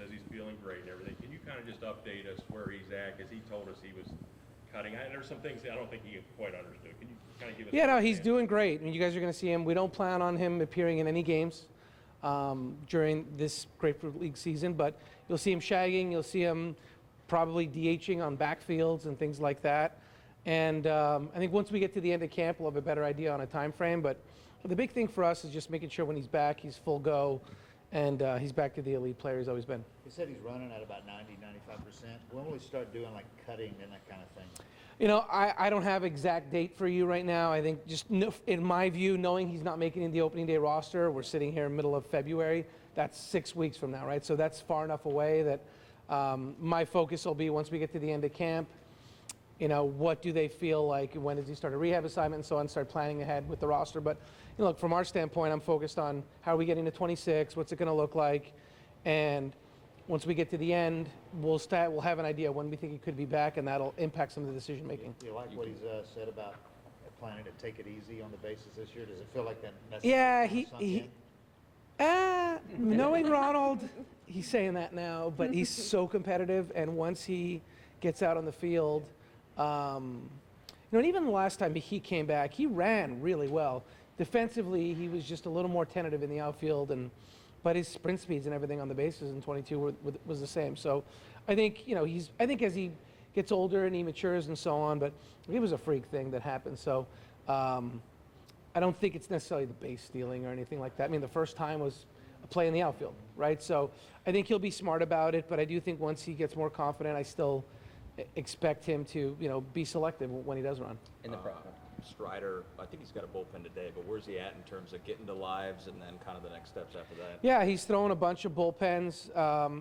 says he's feeling great and everything. Can you kind of just update us where he's at? Because he told us he was cutting. And there's some things I don't think he quite understood. Can you kind of give us? Yeah, no, he's doing great. I mean, you guys are going to see him. We don't plan on him appearing in any games during this Grapefruit League season, but you'll see him shagging. You'll see him probably DHing on backfields and things like that. And I think once we get to the end of camp, we'll have a better idea on a time frame. But the big thing for us is just making sure when he's back, he's full go, and he's back to the elite player he's always been. He said he's running at about 90, 95%. When will we start doing like cutting and that kind of thing? You know, I don't have exact date for you right now. I think just in my view, knowing he's not making the opening day roster, we're sitting here in the middle of February. That's 6 weeks from now, right? So that's far enough away that my focus will be once we get to the end of camp, you know, what do they feel like? When does he start a rehab assignment and so on, start planning ahead with the roster. But, you know, look, from our standpoint, I'm focused on how are we getting to 26, what's it going to look like, and once we get to the end, we'll have an idea when we think he could be back, and that'll impact some of the decision making. Do you like what he's said about planning to take it easy on the basis this year? Does it feel like that message? Yeah, knowing Ronald, he's saying that now, but he's so competitive, and once he gets out on the field, you know, and even the last time he came back, he ran really well. Defensively, he was just a little more tentative in the outfield, but his sprint speeds and everything on the bases in 22 was the same. So I think, you know, I think as he gets older and he matures and so on, but it was a freak thing that happened. So I don't think it's necessarily the base stealing or anything like that. I mean, the first time was a play in the outfield, right? So I think he'll be smart about it, but I do think once he gets more confident, I still expect him to, you know, be selective when he does run. In the Strider, I think he's got a bullpen today, but where's he at in terms of getting to lives and then kind of the next steps after that? Yeah, he's throwing a bunch of bullpens.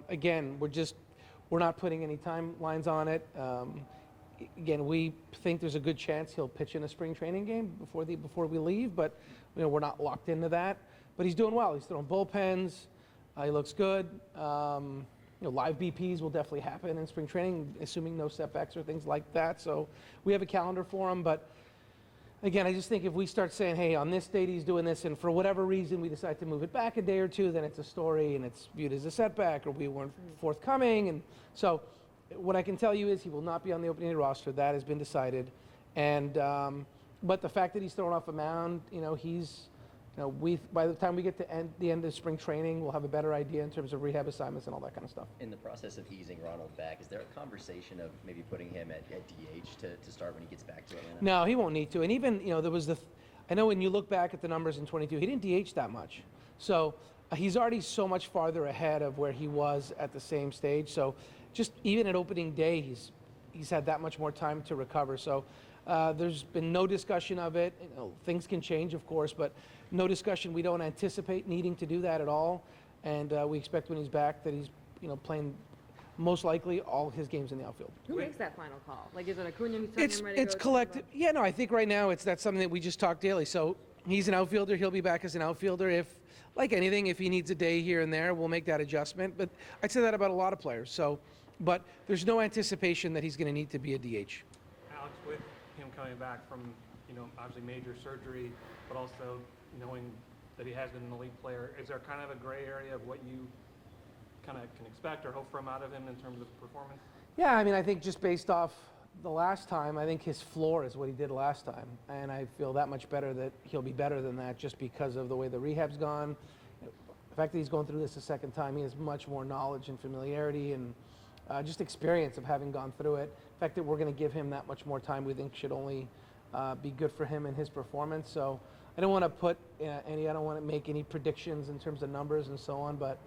Again, we're not putting any timelines on it. Again, we think there's a good chance he'll pitch in a spring training game before we leave, but you know, we're not locked into that. But he's doing well. He's throwing bullpens. He looks good. You know, live BPs will definitely happen in spring training, assuming no setbacks or things like that. So we have a calendar for him, but again, I just think if we start saying, hey, on this date he's doing this, and for whatever reason we decide to move it back a day or two, then it's a story and it's viewed as a setback, or we weren't forthcoming. And so what I can tell you is he will not be on the opening day roster. That has been decided. And but the fact that he's thrown off a mound, you know, by the time we get to the end of spring training, we'll have a better idea in terms of rehab assignments and all that kind of stuff. In the process of easing Ronald back, is there a conversation of maybe putting him at DH to start when he gets back to Atlanta? No, he won't need to. And even, you know, there was I know when you look back at the numbers in 22, he didn't DH that much. So he's already so much farther ahead of where he was at the same stage. So just even at opening day, he's had that much more time to recover. So there's been no discussion of it. You know, things can change, of course, but no discussion. We don't anticipate needing to do that at all. And we expect when he's back that he's, you know, playing most likely all his games in the outfield. Who makes that final call? Like, is it Acuna who's telling him ready to go? It's collective. Yeah, no, I think right now that's something that we just talk daily. So he's an outfielder. He'll be back as an outfielder. If, like anything, if he needs a day here and there, we'll make that adjustment. But I'd say that about a lot of players. So, but there's no anticipation that he's going to need to be a DH. Alex, with him coming back from, you know, obviously major surgery, but also knowing that he has been an elite player, is there kind of a gray area of what you kind of can expect or hope from out of him in terms of performance? Yeah, I mean, I think just based off the last time, I think his floor is what he did last time. And I feel that much better that he'll be better than that just because of the way the rehab's gone. The fact that he's going through this a second time, he has much more knowledge and familiarity and just experience of having gone through it. The fact that we're going to give him that much more time, we think should only be good for him and his performance. So I don't want to I don't want to make any predictions in terms of numbers and so on, but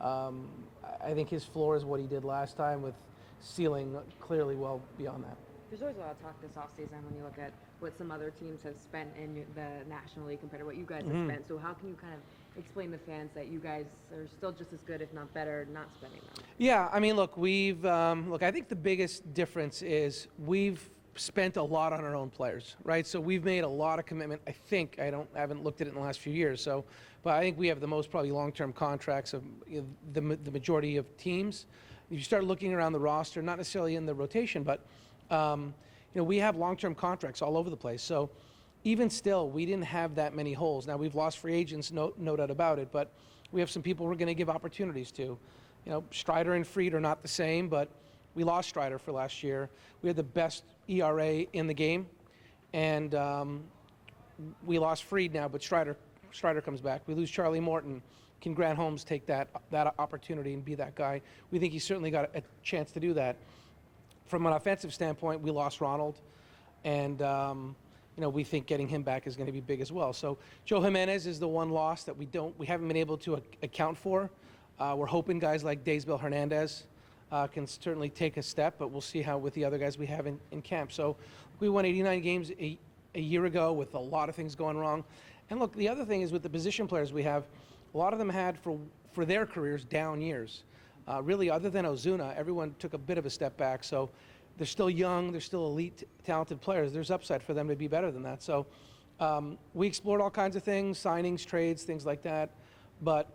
I think his floor is what he did last time, with ceiling clearly well beyond that. There's always a lot of talk this offseason when you look at what some other teams have spent in the National League compared to what you guys have spent. So how can you kind of explain to fans that you guys are still just as good, if not better, not spending them? Yeah, I mean, look, I think the biggest difference is we've spent a lot on our own players, right? So we've made a lot of commitment. I haven't looked at it in the last few years. But I think we have the most probably long-term contracts of the majority of teams. If you start looking around the roster, not necessarily in the rotation, but we have long-term contracts all over the place. So even still, we didn't have that many holes. Now we've lost free agents, no doubt about it, but we have some people we're going to give opportunities to. Strider and Fried are not the same, but we lost Strider for last year. We had the best ERA in the game, and we lost Fried now, but Strider comes back. We lose Charlie Morton. Can Grant Holmes take that opportunity and be that guy? We think he's certainly got a chance to do that. From an offensive standpoint, we lost Ronald, and we think getting him back is going to be big as well. So Joe Jimenez is the one loss that we haven't been able to account for. We're hoping guys like Daysbel Hernandez can certainly take a step, but we'll see how with the other guys we have in camp. So we won 89 games a year ago with a lot of things going wrong. And look, the other thing is with the position players we have, a lot of them had for their careers down years. Really, other than Ozuna, everyone took a bit of a step back. So they're still young, they're still elite, talented players. There's upside for them to be better than that. So we explored all kinds of things, signings, trades, things like that. But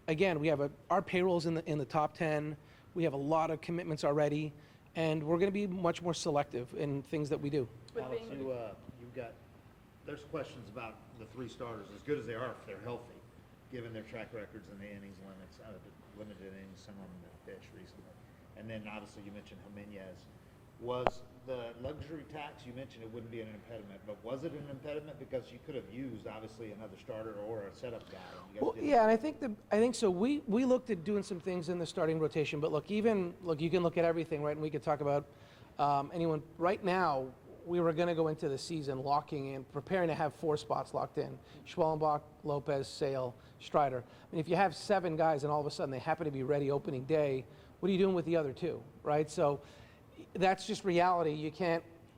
again, we have our payroll's in the top 10. We have a lot of commitments already, and we're going to be much more selective in things that we do. Alex, there's questions about the 3 starters, as good as they are if they're healthy, given their track records and the innings limits, limited innings, some of them have pitched recently. And then obviously you mentioned Jimenez. Was the luxury tax, you mentioned it wouldn't be an impediment, but was it an impediment because you could have used obviously another starter or a setup guy? And you guys Well, didn't. yeah, and I think so. We looked at doing some things in the starting rotation, but look, you can look at everything, right? And we could talk about anyone. Right now, we were going to go into the season locking in, preparing to have 4 spots locked in: Schwellenbach, Lopez, Sale, Strider. I mean, if you have 7 guys and all of a sudden they happen to be ready opening day, what are you doing with the other 2, right? So that's just reality.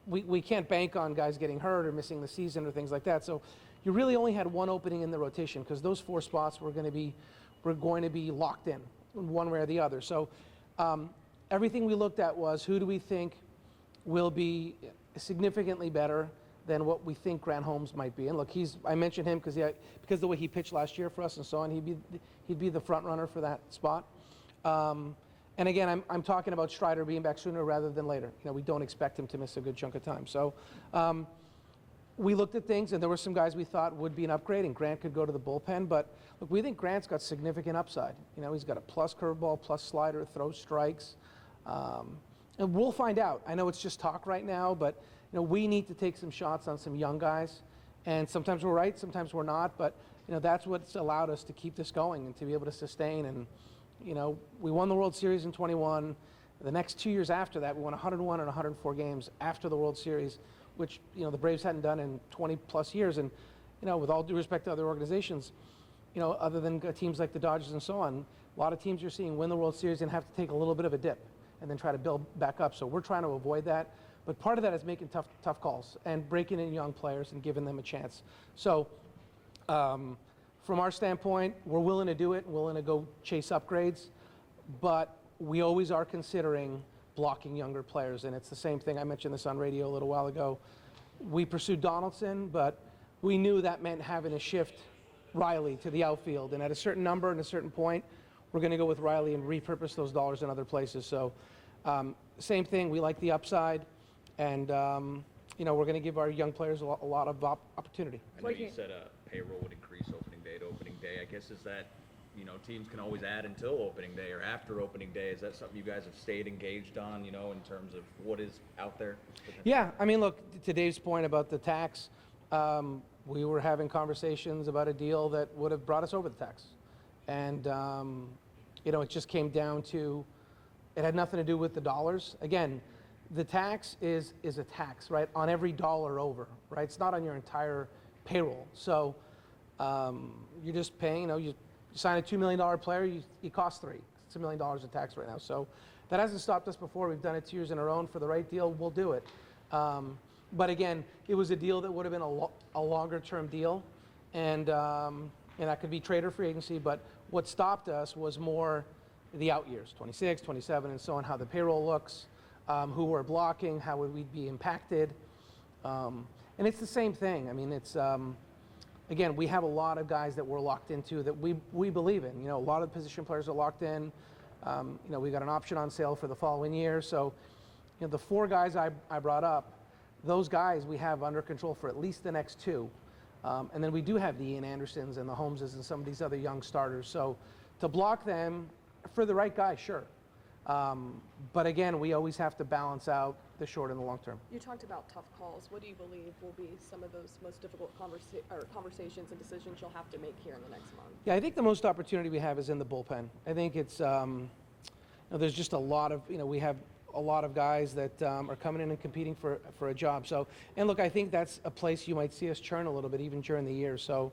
We can't bank on guys getting hurt or missing the season or things like that. So you really only had 1 opening in the rotation because those 4 spots were going to be locked in one way or the other. So everything we looked at was who do we think will be significantly better than what we think Grant Holmes might be. And look, I mentioned him because of the way he pitched last year for us and so on. He'd be the front runner for that spot. And again, I'm talking about Strider being back sooner rather than later. We don't expect him to miss a good chunk of time. So we looked at things, and there were some guys we thought would be an upgrade, and Grant could go to the bullpen. But look, we think Grant's got significant upside. He's got a plus curveball, plus slider, throws strikes. And we'll find out. I know it's just talk right now, but we need to take some shots on some young guys. And sometimes we're right, sometimes we're not. But that's what's allowed us to keep this going and to be able to sustain. And we won the World Series in 21. The next 2 years after that, we won 101 and 104 games after the World Series, which the Braves hadn't done in 20 plus years. And with all due respect to other organizations, other than teams like the Dodgers and so on, a lot of teams you're seeing win the World Series and have to take a little bit of a dip and then try to build back up. So we're trying to avoid that. But part of that is making tough calls and breaking in young players and giving them a chance. So from our standpoint, we're willing to do it, willing to go chase upgrades, but we always are considering blocking younger players. And it's the same thing. I mentioned this on radio a little while ago. We pursued Donaldson, but we knew that meant having to shift Riley to the outfield. And at a certain number and a certain point, we're going to go with Riley and repurpose those dollars in other places. So same thing. We like the upside. And, we're going to give our young players a lot of opportunity. I know you said payroll would increase opening day to opening day. I guess is that, teams can always add until opening day or after opening day. Is that something you guys have stayed engaged on, in terms of what is out there? Yeah. I mean, look, to Dave's point about the tax, we were having conversations about a deal that would have brought us over the tax. And, it just came down to, it had nothing to do with the dollars. Again, the tax is a tax, right, on every dollar over, right? It's not on your entire payroll. So you're just paying, you sign a $2 million player, it costs $3. It's $1 million in tax right now. So that hasn't stopped us before. We've done it 2 years in a row, and for the right deal, we'll do it. But again, it was a deal that would have been a longer-term deal, and that could be trade or free agency. But what stopped us was more the out years, 26, 27, and so on, how the payroll looks, who we're blocking, how would we be impacted. And it's the same thing. I mean, it's, again, we have a lot of guys that we're locked into that we believe in. A lot of position players are locked in. We got an option on sale for the following year. So, the 4 guys I brought up, those guys we have under control for at least the next 2. And then we do have the Ian Andersons and the Holmeses and some of these other young starters. So to block them For the right guy, sure. But again, we always have to balance out the short and the long term. You talked about tough calls. What do you believe will be some of those most difficult conversations and decisions you'll have to make here in the next month? Yeah, I think the most opportunity we have is in the bullpen. I think it's, there's just a lot of, we have a lot of guys that are coming in and competing for a job. So, and look, I think that's a place you might see us churn a little bit even during the year. So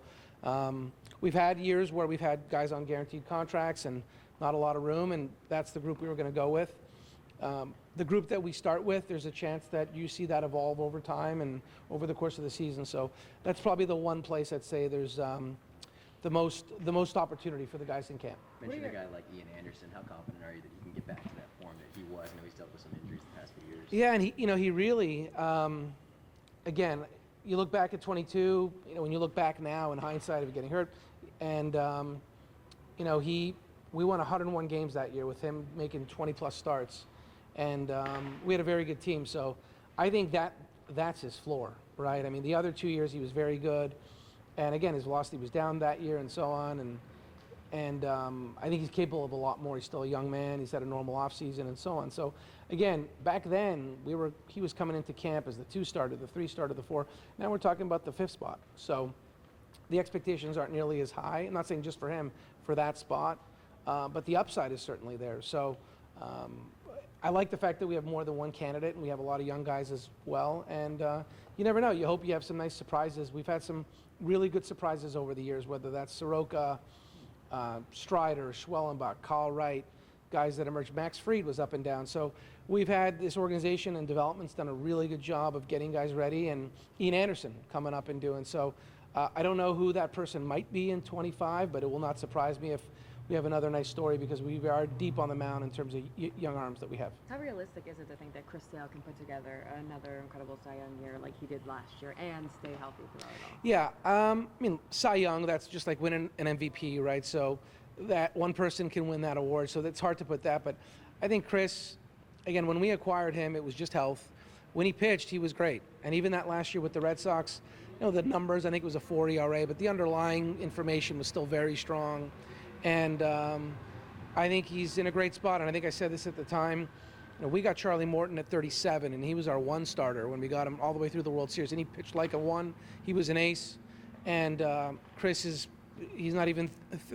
we've had years where we've had guys on guaranteed contracts and not a lot of room, and that's the group we were going to go with. The group that we start with, there's a chance that you see that evolve over time and over the course of the season. So that's probably the one place I'd say there's the most opportunity for the guys in camp. Mentioned a guy like Ian Anderson. How confident are you that he can get back to that form that he was? I know he's dealt with some injuries the past few years. Yeah, and he really, again, you look back at 22, when you look back now in hindsight of getting hurt, and, we won 101 games that year with him making 20-plus starts, and we had a very good team. So I think that's his floor, right? I mean, the other 2 years he was very good, and again, his velocity was down that year and so on, and I think he's capable of a lot more. He's still a young man. He's had a normal offseason and so on. So again, back then he was coming into camp as the 2 starter, the 3 starter, the 4. Now we're talking about the 5th spot. So the expectations aren't nearly as high. I'm not saying just for him, for that spot. But the upside is certainly there. So I like the fact that we have more than one candidate, and we have a lot of young guys as well. And you never know. You hope you have some nice surprises. We've had some really good surprises over the years, whether that's Soroka, Strider, Schwellenbach, Kyle Wright, guys that emerged. Max Fried was up and down. So we've had this organization and development's done a really good job of getting guys ready, and Ian Anderson coming up and doing. So I don't know who that person might be in 25, but it will not surprise me if we have another nice story, because we are deep on the mound in terms of young arms that we have. How realistic is it to think that Chris Sale can put together another incredible Cy Young year like he did last year and stay healthy throughout it all? Yeah, I mean, Cy Young, that's just like winning an MVP, right? So that one person can win that award, so that's hard to put that. But I think Chris, again, when we acquired him, it was just health. When he pitched, he was great. And even that last year with the Red Sox, the numbers, I think it was a 4 ERA, but the underlying information was still very strong. And I think he's in a great spot. And I think I said this at the time. We got Charlie Morton at 37, and he was our 1 starter when we got him all the way through the World Series. And he pitched like a 1. He was an ace. And Chris he's not even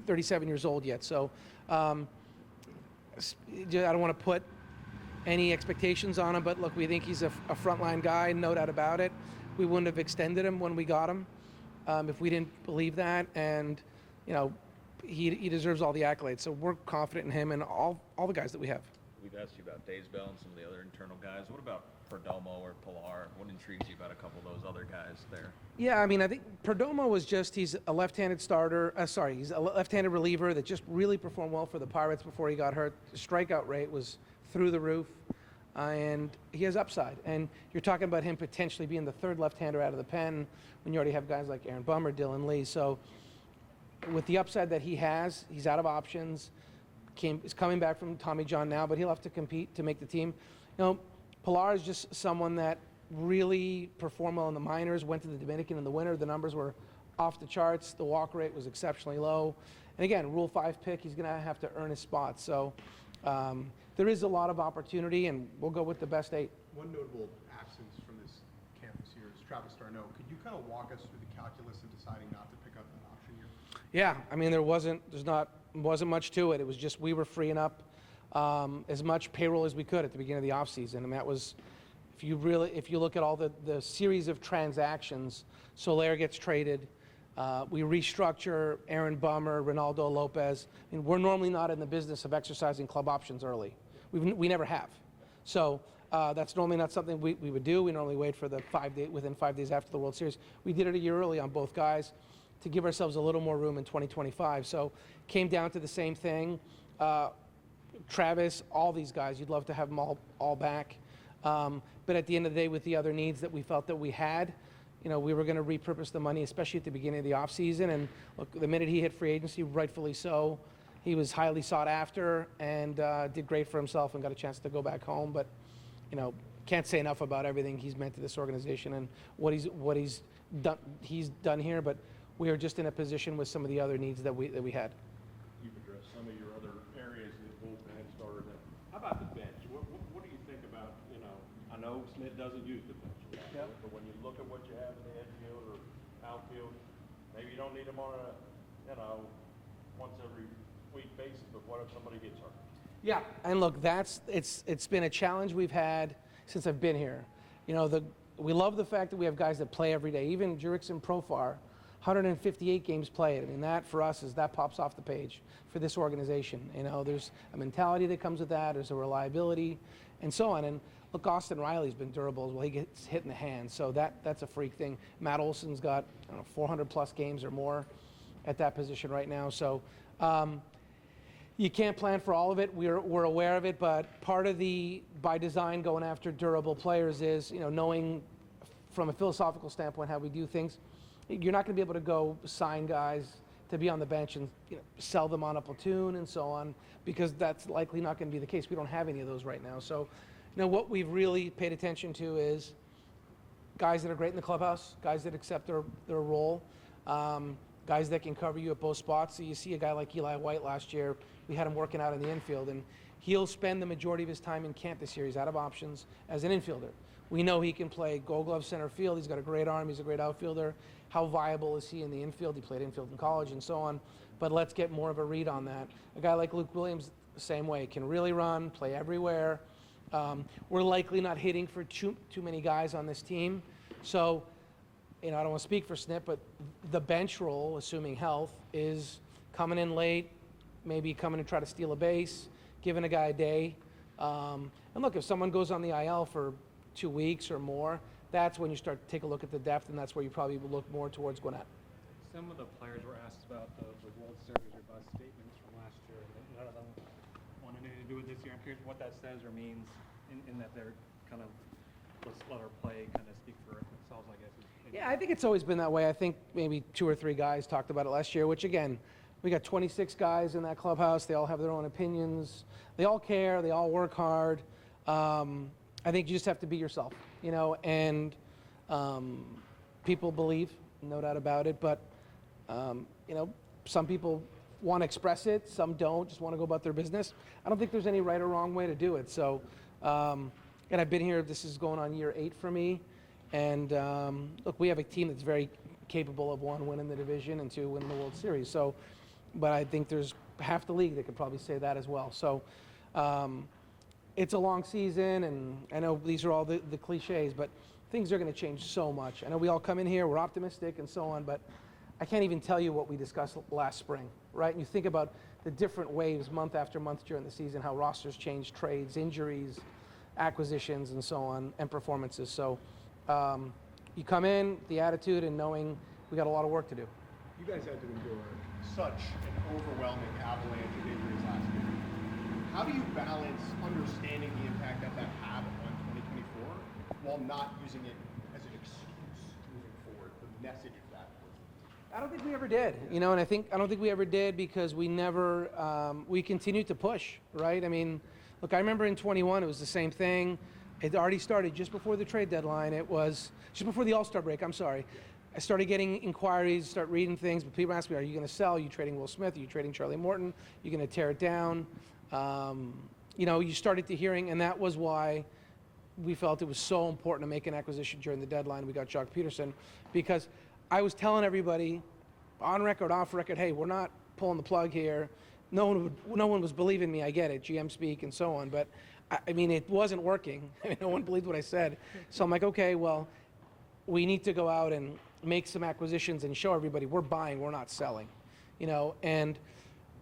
37 years old yet. So I don't want to put any expectations on him. But look, we think he's a frontline guy, no doubt about it. We wouldn't have extended him when we got him if we didn't believe that. And, he deserves all the accolades. So we're confident in him and all the guys that we have. We've asked you about Daysbell and some of the other internal guys. What about Perdomo or Pilar? What intrigues you about a couple of those other guys there? Yeah, I mean, I think Perdomo he's a left-handed starter. He's a left-handed reliever that just really performed well for the Pirates before he got hurt. The strikeout rate was through the roof, and he has upside. And you're talking about him potentially being the 3rd left-hander out of the pen when you already have guys like Aaron Bummer, Dylan Lee. So with the upside that he has, he's out of options. Is coming back from Tommy John now, but he'll have to compete to make the team. Pilar is just someone that really performed well in the minors, went to the Dominican in the winter. The numbers were off the charts. The walk rate was exceptionally low. And again, Rule 5 pick, he's going to have to earn his spot. So there is a lot of opportunity, and we'll go with the best 8. One notable absence from this camp this year is Travis d'Arnaud. Could you kind of walk us through the calculus of deciding not to pick up an option here? Yeah, I mean, there wasn't much to it. It was just we were freeing up as much payroll as we could at the beginning of the offseason. And that was, if you look at all the series of transactions, Soler gets traded. We restructure Aaron Bummer, Ronaldo Lopez. I mean, we're normally not in the business of exercising club options early. We never have. So that's normally not something we would do. We normally wait for the within 5 days after the World Series. We did it a year early on both guys to give ourselves a little more room in 2025. So came down to the same thing. Travis, all these guys, you'd love to have them all back. But at the end of the day, with the other needs that we felt that we had, we were going to repurpose the money, especially at the beginning of the offseason. And look, the minute he hit free agency, rightfully so, he was highly sought after and did great for himself and got a chance to go back home. But, can't say enough about everything he's meant to this organization and what he's done here. But we are just in a position with some of the other needs that we had. You've addressed some of your other areas that How about the bench? What do you think about, I know Smith doesn't use the bench, Yep. but when you look at what you have in the infield or outfield, maybe you don't need them on a, once every week basis, but what if somebody gets hurt? Yeah, and look, it's been a challenge we've had since I've been here. We love the fact that we have guys that play every day. Even Jurickson Profar, 158 games played. I mean, that for us that pops off the page for this organization. There's a mentality that comes with that. There's a reliability, and so on. And look, Austin Riley's been durable as well. He gets hit in the hand, so that's a freak thing. Matt Olson's got 400 plus games or more at that position right now. So. You can't plan for all of it. We're aware of it, but part of by design, going after durable players is, knowing from a philosophical standpoint how we do things. You're not going to be able to go sign guys to be on the bench and sell them on a platoon and so on, because that's likely not going to be the case. We don't have any of those right now. So, what we've really paid attention to is guys that are great in the clubhouse, guys that accept their role, guys that can cover you at both spots. So you see a guy like Eli White last year. We had him working out in the infield, and he'll spend the majority of his time in camp this year. He's out of options as an infielder. We know he can play Gold Glove center field. He's got a great arm. He's a great outfielder. How viable is he in the infield? He played infield in college and so on. But let's get more of a read on that. A guy like Luke Williams, the same way, can really run, play everywhere. We're likely not hitting for too many guys on this team. So, I don't want to speak for Snip, but the bench role, assuming health, is coming in late, maybe coming to try to steal a base, giving a guy a day. And look, if someone goes on the IL for 2 weeks or more, that's when you start to take a look at the depth, and that's where you probably will look more towards Gwinnett. Some of the players were asked about the World Series or bust statements from last year, and none of them wanted anything to do with this year. I'm curious what that says or means in that they're kind of, let's let our play kind of speak for themselves, I guess. Yeah, I think it's always been that way. I think maybe 2 or 3 guys talked about it last year, which again, we got 26 guys in that clubhouse. They all have their own opinions. They all care. They all work hard. I think you just have to be yourself, and people believe, no doubt about it. But, some people want to express it. Some don't, just want to go about their business. I don't think there's any right or wrong way to do it. So, and I've been here, this is going on year 8 for me. And look, we have a team that's very capable of 1, winning the division, and 2, winning the World Series. So, but I think there's half the league that could probably say that as well. So it's a long season, and I know these are all the cliches, but things are going to change so much. I know we all come in here, we're optimistic and so on, but I can't even tell you what we discussed last spring, right? And you think about the different waves month after month during the season, how rosters change, trades, injuries, acquisitions, and so on, and performances. So you come in, the attitude, and knowing we got a lot of work to do. You guys had to endure such an overwhelming avalanche of injuries last year. How do you balance understanding the impact that had on 2024 while not using it as an excuse moving forward, the message of that? I don't think we ever did, and I don't think we ever did because we never, we continued to push, right? I mean, look, I remember in 21, it was the same thing. It already started just before the trade deadline. It was just before the All-Star break, I'm sorry. I started getting inquiries, start reading things, but people ask me, are you going to sell? Are you trading Will Smith? Are you trading Charlie Morton? Are you going to tear it down? You started to hearing, and that was why we felt it was so important to make an acquisition during the deadline. We got Jock Peterson because I was telling everybody on record, off record, hey, we're not pulling the plug here. No one was believing me. I get it, GM speak and so on, but I mean, it wasn't working. No one believed what I said. So I'm like, okay, well, we need to go out and make some acquisitions and show everybody we're buying, we're not selling, and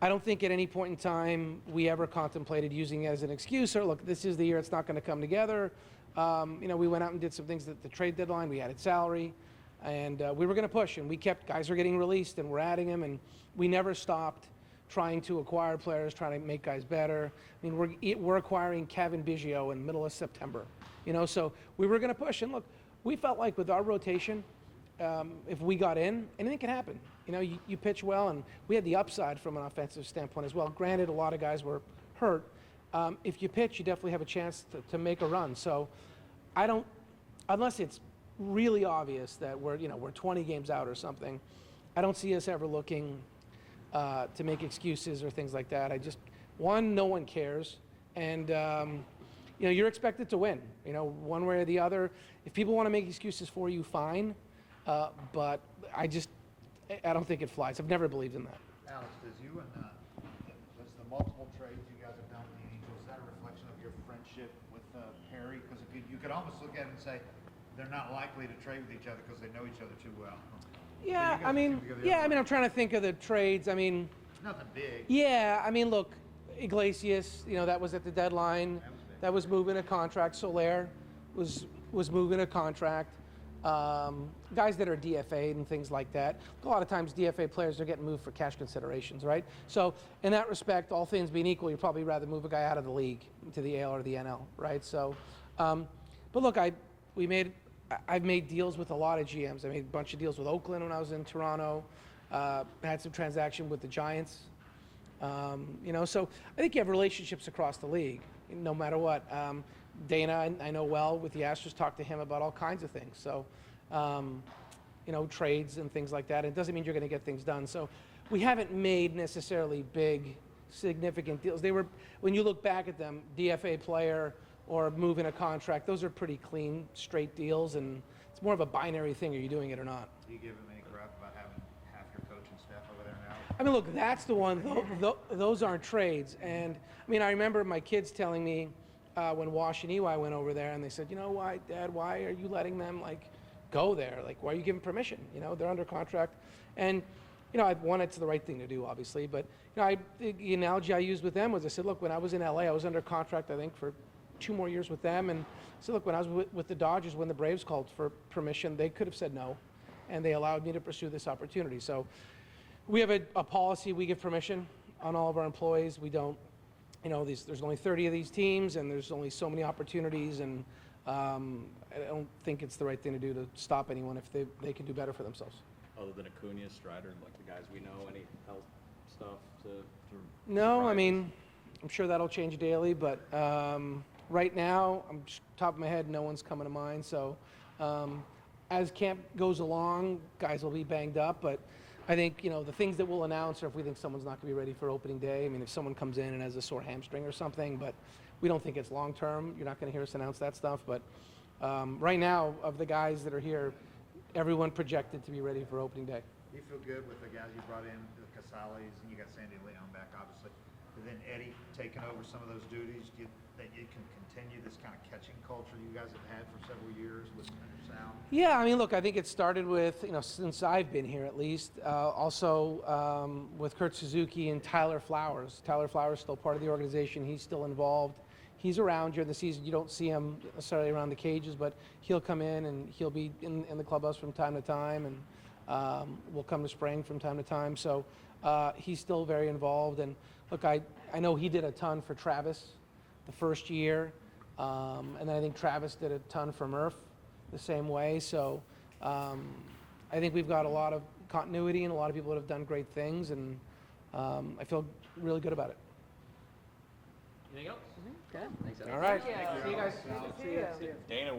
I don't think at any point in time we ever contemplated using it as an excuse or look, this is the year it's not going to come together. We went out and did some things at the trade deadline. We added salary, and we were going to push, and we kept, guys are getting released and we're adding them, and we never stopped trying to acquire players, trying to make guys better. I mean, we're acquiring Kevin Biggio in the middle of September, so we were going to push, and look, we felt like with our rotation, if we got in, anything can happen. You pitch well, and we had the upside from an offensive standpoint as well. Granted, a lot of guys were hurt. If you pitch, you definitely have a chance to make a run. So I don't, unless it's really obvious that we're 20 games out or something, I don't see us ever looking to make excuses or things like that. No one cares. And, you know, you're expected to win, you know, one way or the other. If people want to make excuses for you, fine. But I don't think it flies. I've never believed in that. Alex, does you and, does the multiple trades you guys have done with the Angels, is that a reflection of your friendship with Perry? Because you could almost look at it and say, they're not likely to trade with each other because they know each other too well. Yeah, But you I guys mean, seem to go the yeah, other I mean, way. I'm trying to think of the trades. I mean, Nothing big. yeah, I mean, look, Iglesias, you know, that was at the deadline. That was moving a contract. Soler was moving a contract. Guys that are DFA'd and things like that. A lot of times DFA players are getting moved for cash considerations, right? So in that respect, all things being equal, you'd probably rather move a guy out of the league to the AL or the NL, right? So, but look, I've made deals with a lot of GMs. I made a bunch of deals with Oakland when I was in Toronto. Had some transaction with the Giants. You know, so I think you have relationships across the league, no matter what. Dana, I know well with the Astros, talked to him about all kinds of things. So, you know, trades and things like that. It doesn't mean you're going to get things done. So we haven't made necessarily big, significant deals. They were, when you look back at them, DFA player or moving a contract, those are pretty clean, straight deals. And it's more of a binary thing. Are you doing it or not? Do you give him any crap about having half your coaching staff over there now? I mean, look, that's the one. Those aren't trades. And I mean, I remember my kids telling me when Wash and Ely went over there, and they said, you know, why, Dad? Why are you letting them like go there? Like, why are you giving permission? You know, they're under contract. And you know, it's the right thing to do, obviously. But you know, the analogy I used with them was, I said, look, when I was in LA, I was under contract, I think, for 2 more years with them. And so, look, when I was with the Dodgers, when the Braves called for permission, they could have said no, and they allowed me to pursue this opportunity. So we have a policy. We give permission on all of our employees. We don't, you know, there's only 30 of these teams, and there's only so many opportunities, and I don't think it's the right thing to do to stop anyone if they can do better for themselves. Other than Acuna, Strider, like the guys we know, any health stuff to No, I surprises? mean, I'm sure that'll change daily, but right now, I'm just top of my head, no one's coming to mind. So as camp goes along, guys will be banged up, but I think, you know, the things that we'll announce are if we think someone's not going to be ready for opening day. I mean, if someone comes in and has a sore hamstring or something, but we don't think it's long term. You're not going to hear us announce that stuff. But right now, of the guys that are here, everyone projected to be ready for opening day. Do you feel good with the guys you brought in, the Casales, and you got Sandy Leon back, obviously, but then Eddie taking over some of those duties? Do you think you can continue this kind of catching culture you guys have had for several years with Sal? Yeah, I mean, look, I think it started with, you know, since I've been here at least, also with Kurt Suzuki and Tyler Flowers. Tyler Flowers is still part of the organization. He's still involved. He's around during the season. You don't see him necessarily around the cages, but he'll come in and he'll be in the clubhouse from time to time, and we'll come to spring from time to time. So he's still very involved. And look, I know he did a ton for Travis the first year, and then I think Travis did a ton for Murph the same way. So I think we've got a lot of continuity and a lot of people that have done great things, and I feel really good about it. Anything else? Good. Thanks, Alex. All right. Thank you. See you guys. Good to see you. Dana